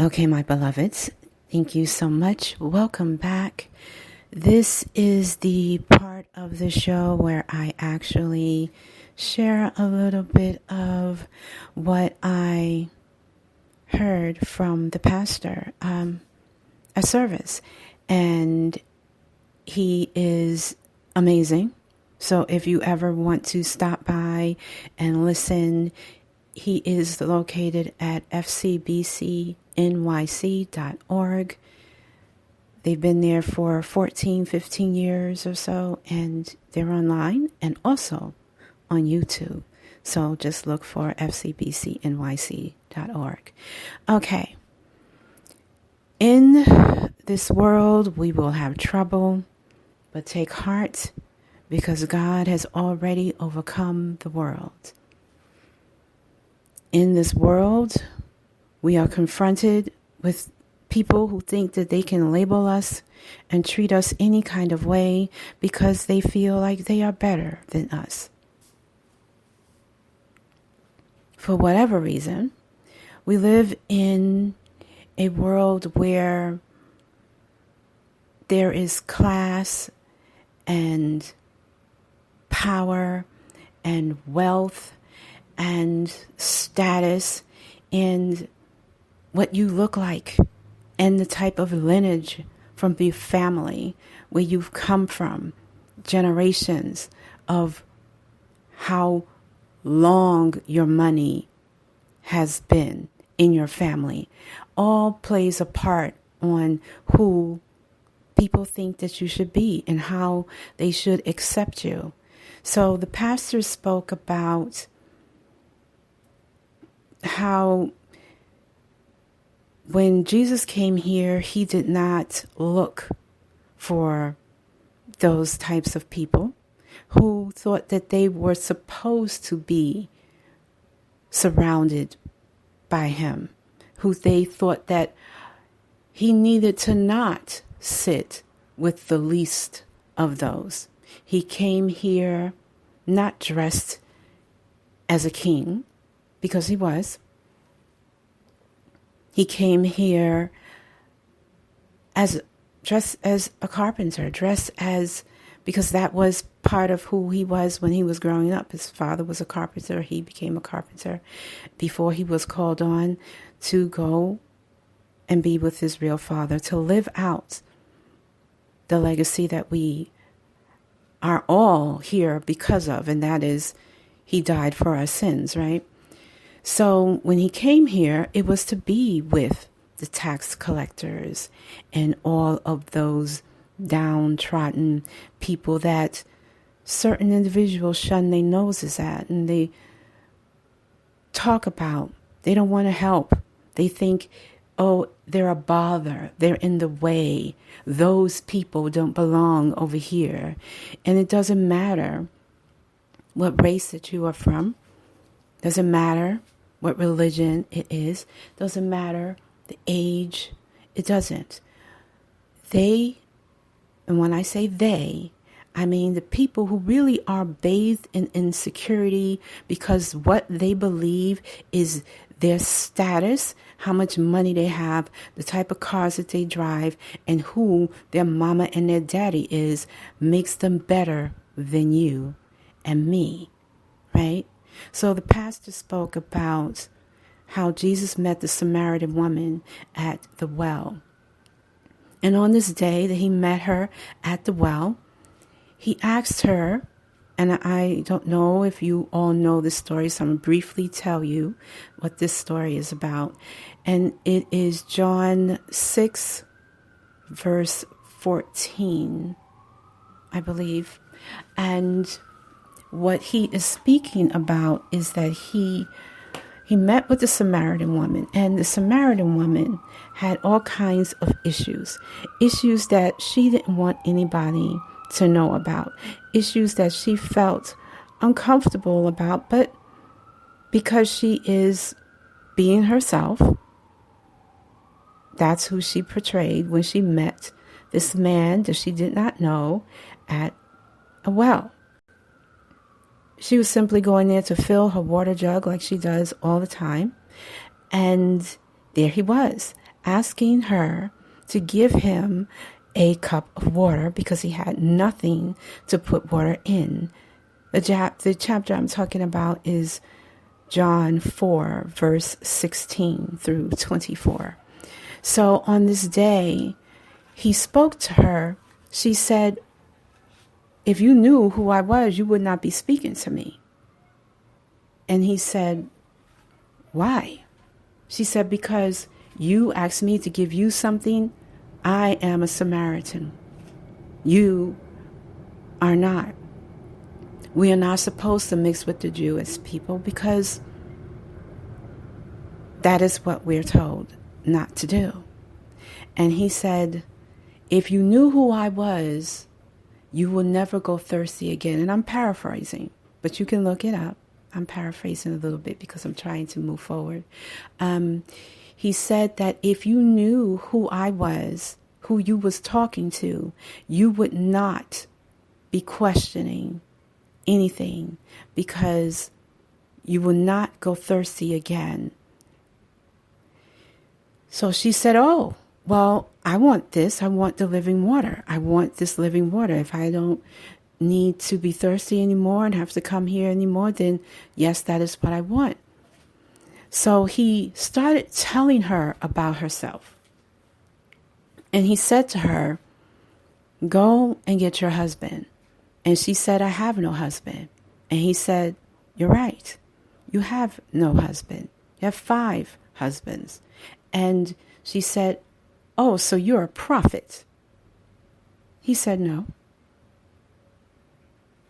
Okay, my beloveds, thank you so much. Welcome back. This is the part of the show where I actually share a little bit of what I heard from the pastor, S.R.S, and he is amazing. So if you ever want to stop by and listen, he is located at fcbcnyc.org. They've been there for 14, 15 years or so, and they're online and also on YouTube. So just look for fcbcnyc.org. Okay. In this world, we will have trouble, but take heart because God has already overcome the world. In this world, we are confronted with people who think that they can label us and treat us any kind of way because they feel like they are better than us. For whatever reason, we live in a world where there is class and power and wealth and status and what you look like and the type of lineage from the family where you've come from, generations of how long your money has been in your family, all plays a part on who people think that you should be and how they should accept you. So the pastor spoke about how when Jesus came here, he did not look for those types of people who thought that they were supposed to be surrounded by him, who they thought that he needed to not sit with the least of those. He came here not dressed as a king, because he was. He came here dressed as a carpenter, because that was part of who he was when he was growing up. His father was a carpenter. He became a carpenter before he was called on to go and be with his real father, to live out the legacy that we are all here because of, and that is he died for our sins, right? So when he came here, it was to be with the tax collectors and all of those downtrodden people that certain individuals shun their noses at, and they talk about. They don't want to help. They think, oh, they're a bother. They're in the way. Those people don't belong over here. And it doesn't matter what race that you are from. Doesn't matter what religion it is. Doesn't matter the age. It doesn't. They, and when I say they, I mean the people who really are bathed in insecurity because what they believe is their status, how much money they have, the type of cars that they drive, and who their mama and their daddy is, makes them better than you and me, right? So the pastor spoke about how Jesus met the Samaritan woman at the well. And on this day that he met her at the well, he asked her, and I don't know if you all know this story, so I'm going to briefly tell you what this story is about. And it is John 6, verse 14, I believe. And what he is speaking about is that he met with the Samaritan woman, and the Samaritan woman had all kinds of issues that she didn't want anybody to know about, issues that she felt uncomfortable about, but because she is being herself, that's who she portrayed when she met this man that she did not know at a well. She was simply going there to fill her water jug like she does all the time. And there he was asking her to give him a cup of water because he had nothing to put water in. The chapter I'm talking about is John 4, verse 16 through 24. So on this day, he spoke to her. She said, if you knew who I was, you would not be speaking to me. And he said, why? She said, because you asked me to give you something. I am a Samaritan. You are not. We are not supposed to mix with the Jewish people because that is what we're told not to do. And he said, if you knew who I was, you will never go thirsty again. And I'm paraphrasing, but you can look it up. I'm paraphrasing a little bit because I'm trying to move forward. He said that if you knew who I was, who you was talking to, you would not be questioning anything because you will not go thirsty again. So she said, oh, well, I want this. I want the living water. I want this living water. If I don't need to be thirsty anymore and have to come here anymore, then yes, that is what I want. So he started telling her about herself. And he said to her, go and get your husband. And she said, I have no husband. And he said, you're right. You have no husband. You have 5 husbands. And she said, oh, so you're a prophet. He said, no.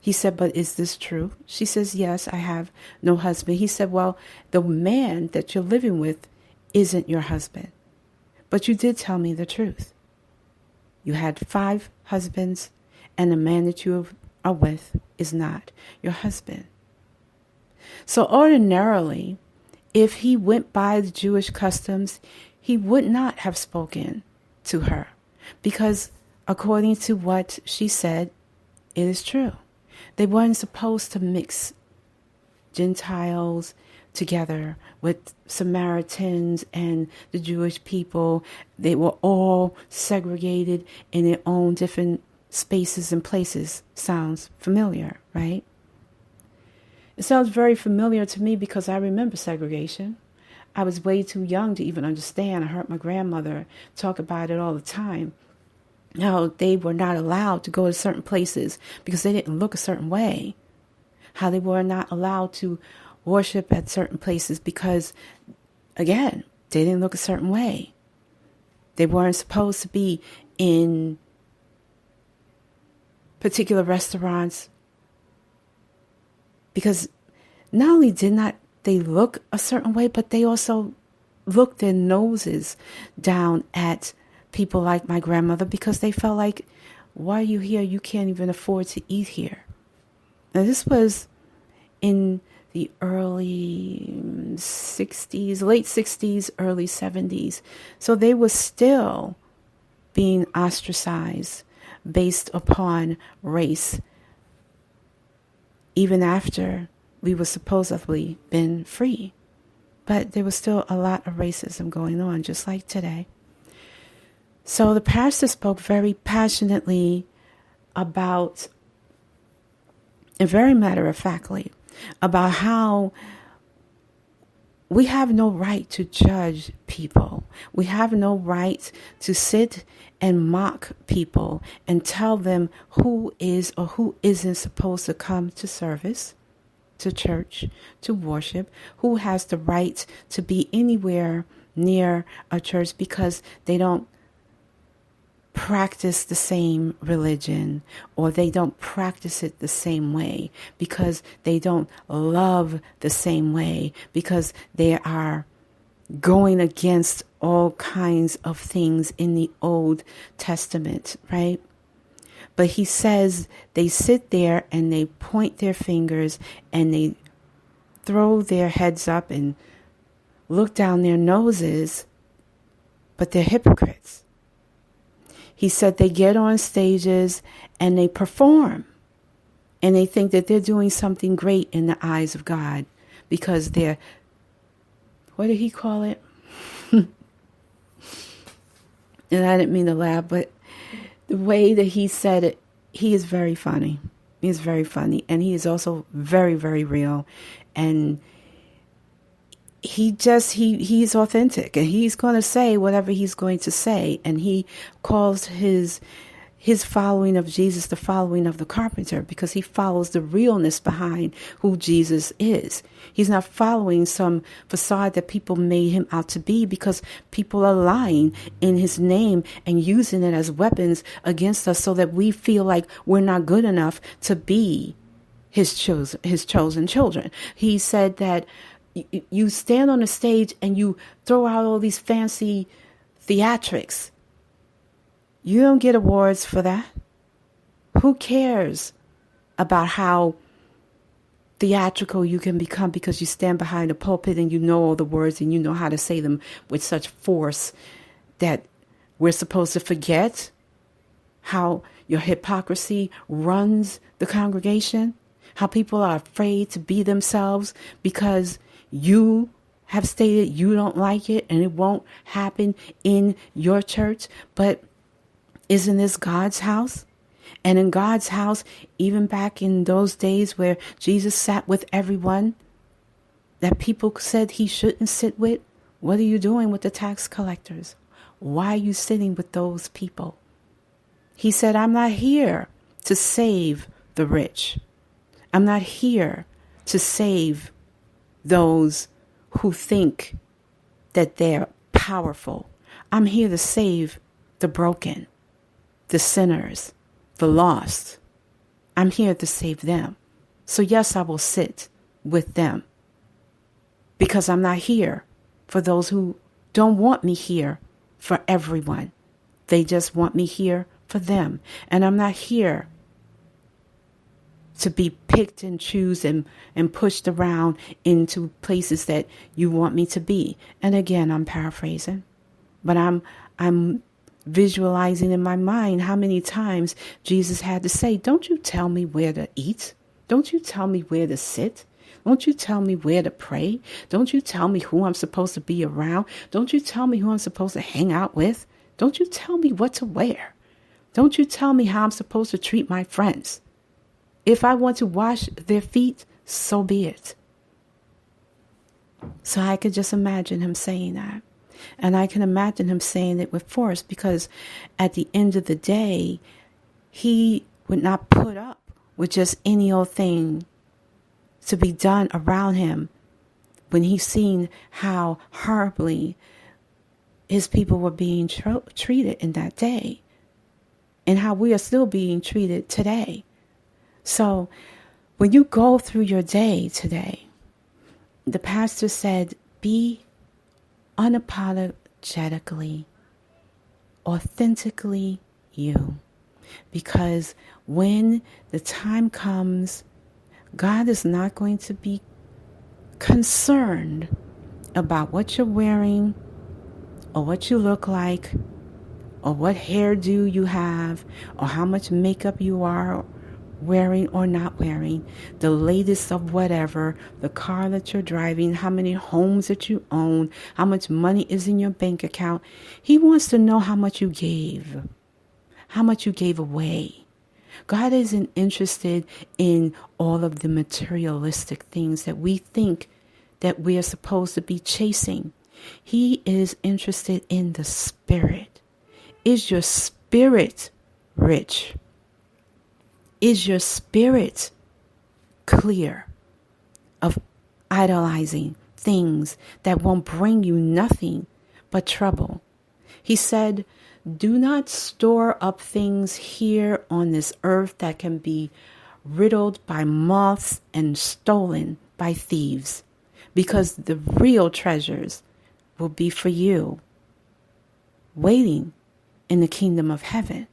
He said, but is this true? She says, yes, I have no husband. He said, well, the man that you're living with isn't your husband. But you did tell me the truth. You had 5 husbands, and the man that you are with is not your husband. So ordinarily, if he went by the Jewish customs, he would not have spoken to her because according to what she said, it is true. They weren't supposed to mix Gentiles together with Samaritans and the Jewish people. They were all segregated in their own different spaces and places. Sounds familiar, right? It sounds very familiar to me because I remember segregation. I was way too young to even understand. I heard my grandmother talk about it all the time. How they were not allowed to go to certain places because they didn't look a certain way. How they were not allowed to worship at certain places because, again, they didn't look a certain way. They weren't supposed to be in particular restaurants because not only did not they look a certain way, but they also looked their noses down at people like my grandmother because they felt like, why are you here? You can't even afford to eat here. Now, this was in the early 60s, late 60s, early 70s. So they were still being ostracized based upon race, even after we were supposedly been free. But there was still a lot of racism going on, just like today. So the pastor spoke very passionately about, and very matter-of-factly, about how we have no right to judge people. We have no right to sit and mock people and tell them who is or who isn't supposed to come to service, to church, to worship, who has the right to be anywhere near a church because they don't practice the same religion or they don't practice it the same way because they don't love the same way because they are going against all kinds of things in the Old Testament, right? But he says they sit there and they point their fingers and they throw their heads up and look down their noses, but they're hypocrites. He said they get on stages and they perform and they think that they're doing something great in the eyes of God because they're, what did he call it? And I didn't mean to laugh, but the way that he said it, he is very funny. He's very funny. And he is also very, very real. And he's authentic. And he's going to say whatever he's going to say. And he calls his following of Jesus the following of the carpenter, because he follows the realness behind who Jesus is. He's not following some facade that people made him out to be, because people are lying in his name and using it as weapons against us so that we feel like we're not good enough to be his chosen children. He said that you stand on the stage and you throw out all these fancy theatrics. You don't get awards for that. Who cares about how theatrical you can become because you stand behind a pulpit and you know all the words and you know how to say them with such force that we're supposed to forget how your hypocrisy runs the congregation, how people are afraid to be themselves because you have stated you don't like it and it won't happen in your church. But isn't this God's house? And in God's house, even back in those days where Jesus sat with everyone that people said he shouldn't sit with, what are you doing with the tax collectors? Why are you sitting with those people? He said, I'm not here to save the rich. I'm not here to save those who think that they're powerful. I'm here to save the broken, the sinners, the lost. I'm here to save them. So yes, I will sit with them, because I'm not here for those who don't want me here for everyone. They just want me here for them. And I'm not here to be picked and choose and pushed around into places that you want me to be. And again, I'm paraphrasing, but I'm visualizing in my mind how many times Jesus had to say, don't you tell me where to eat? Don't you tell me where to sit? Don't you tell me where to pray? Don't you tell me who I'm supposed to be around? Don't you tell me who I'm supposed to hang out with? Don't you tell me what to wear? Don't you tell me how I'm supposed to treat my friends? If I want to wash their feet, so be it. So I could just imagine him saying that. And I can imagine him saying it with force, because at the end of the day, he would not put up with just any old thing to be done around him when he's seen how horribly his people were being treated in that day, and how we are still being treated today. So when you go through your day today, the pastor said, be unapologetically, authentically you. Because when the time comes, God is not going to be concerned about what you're wearing or what you look like or what hairdo you have or how much makeup you are wearing or not wearing, the latest of whatever, the car that you're driving, how many homes that you own, how much money is in your bank account. He wants to know how much you gave, how much you gave away. God isn't interested in all of the materialistic things that we think that we are supposed to be chasing. He is interested in the spirit. Is your spirit rich? Is your spirit clear of idolizing things that won't bring you nothing but trouble? He said, do not store up things here on this earth that can be riddled by moths and stolen by thieves, because the real treasures will be for you, waiting in the kingdom of heaven,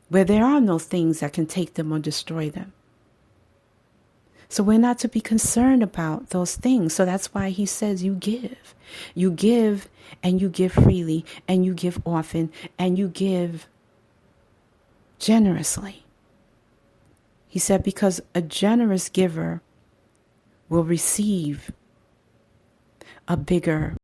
where there are no things that can take them or destroy them. So we're not to be concerned about those things. So that's why he says you give. You give, and you give freely, and you give often, and you give generously. He said, because a generous giver will receive a bigger